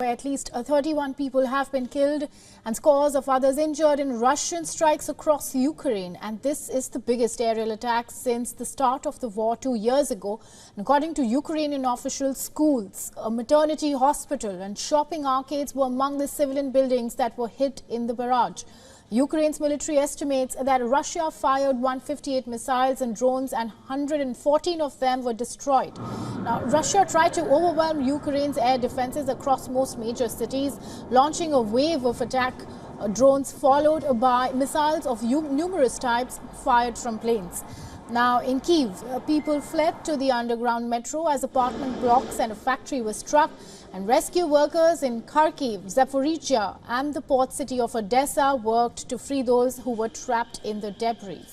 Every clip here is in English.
At least 31 people have been killed and scores of others injured in Russian strikes across Ukraine. And this is the biggest aerial attack since the start of the war 2 years ago. And according to Ukrainian officials, schools, a maternity hospital and shopping arcades were among the civilian buildings that were hit in the barrage. Ukraine's military estimates that Russia fired 158 missiles and drones and 114 of them were destroyed. Now, Russia tried to overwhelm Ukraine's air defenses across most major cities, launching a wave of attack drones followed by missiles of numerous types fired from planes. Now, in Kyiv, people fled to the underground metro as apartment blocks and a factory was struck, and rescue workers in Kharkiv, Zaporizhia and the port city of Odessa worked to free those who were trapped in the debris.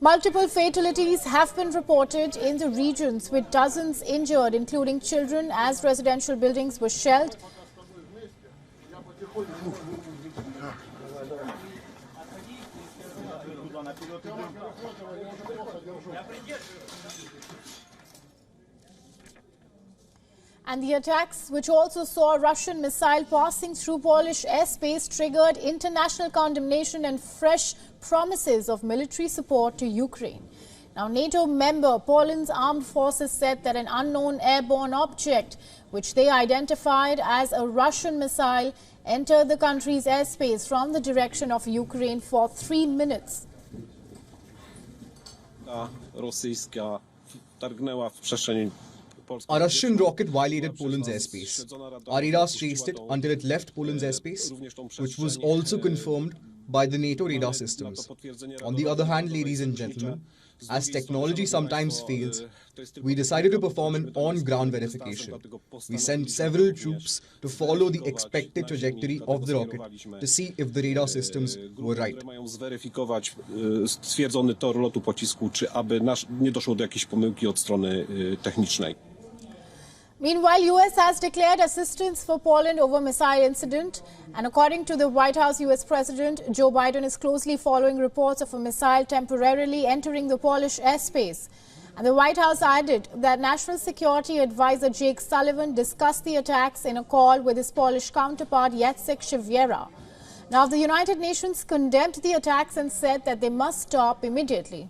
Multiple fatalities have been reported in the regions, with dozens injured, including children, as residential buildings were shelled. And the attacks, which also saw a Russian missile passing through Polish airspace, triggered international condemnation and fresh promises of military support to Ukraine. Now, NATO member Poland's armed forces said that an unknown airborne object, which they identified as a Russian missile, entered the country's airspace from the direction of Ukraine for 3 minutes. A Russian rocket violated Poland's airspace. Our radars traced it until it left Poland's airspace, which was also confirmed by the NATO radar systems. On the other hand, ladies and gentlemen, as technology sometimes fails, we decided to perform an on-ground verification. We sent several troops to follow the expected trajectory of the rocket to see if the radar systems were right. Stwierdzony tor lotu pocisku, czy aby nie doszło do jakiejś pomyłki od strony technicznej. Meanwhile, US has declared assistance for Poland over missile incident. And according to the White House, US President Joe Biden is closely following reports of a missile temporarily entering the Polish airspace. And the White House added that National Security Advisor Jake Sullivan discussed the attacks in a call with his Polish counterpart Jacek Siwiera. Now, the United Nations condemned the attacks and said that they must stop immediately.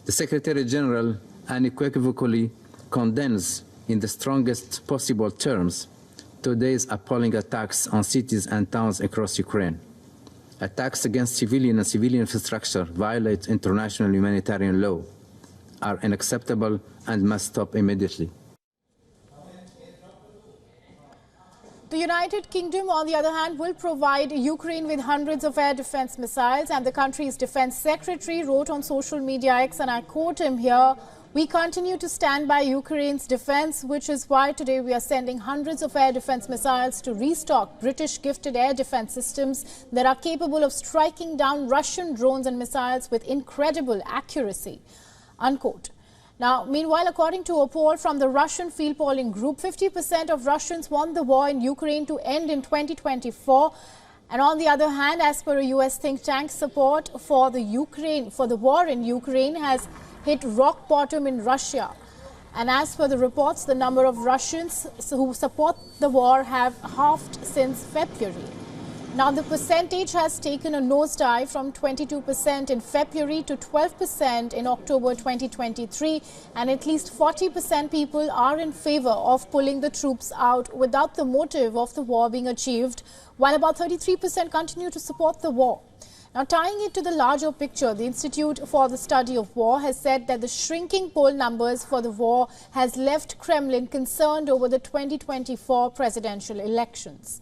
The Secretary General unequivocally condemns in the strongest possible terms today's appalling attacks on cities and towns across Ukraine. Attacks against civilian and civilian infrastructure violate international humanitarian law, are unacceptable and must stop immediately. The United Kingdom, on the other hand, will provide Ukraine with hundreds of air defense missiles, and the country's defense secretary wrote on social media X, and I quote him here, "We continue to stand by Ukraine's defense, which is why today we are sending hundreds of air defense missiles to restock British gifted air defense systems that are capable of striking down Russian drones and missiles with incredible accuracy," unquote. Now, meanwhile, according to a poll from the Russian field polling group, 50% of Russians want the war in Ukraine to end in 2024. And on the other hand, as per a US think tank, support for the war in Ukraine has hit rock bottom in Russia. And as per the reports, the number of Russians who support the war have halved since February. Now, the percentage has taken a nosedive from 22% in February to 12% in October 2023, and at least 40% people are in favor of pulling the troops out without the motive of the war being achieved, while about 33% continue to support the war. Now, tying it to the larger picture, the Institute for the Study of War has said that the shrinking poll numbers for the war has left Kremlin concerned over the 2024 presidential elections.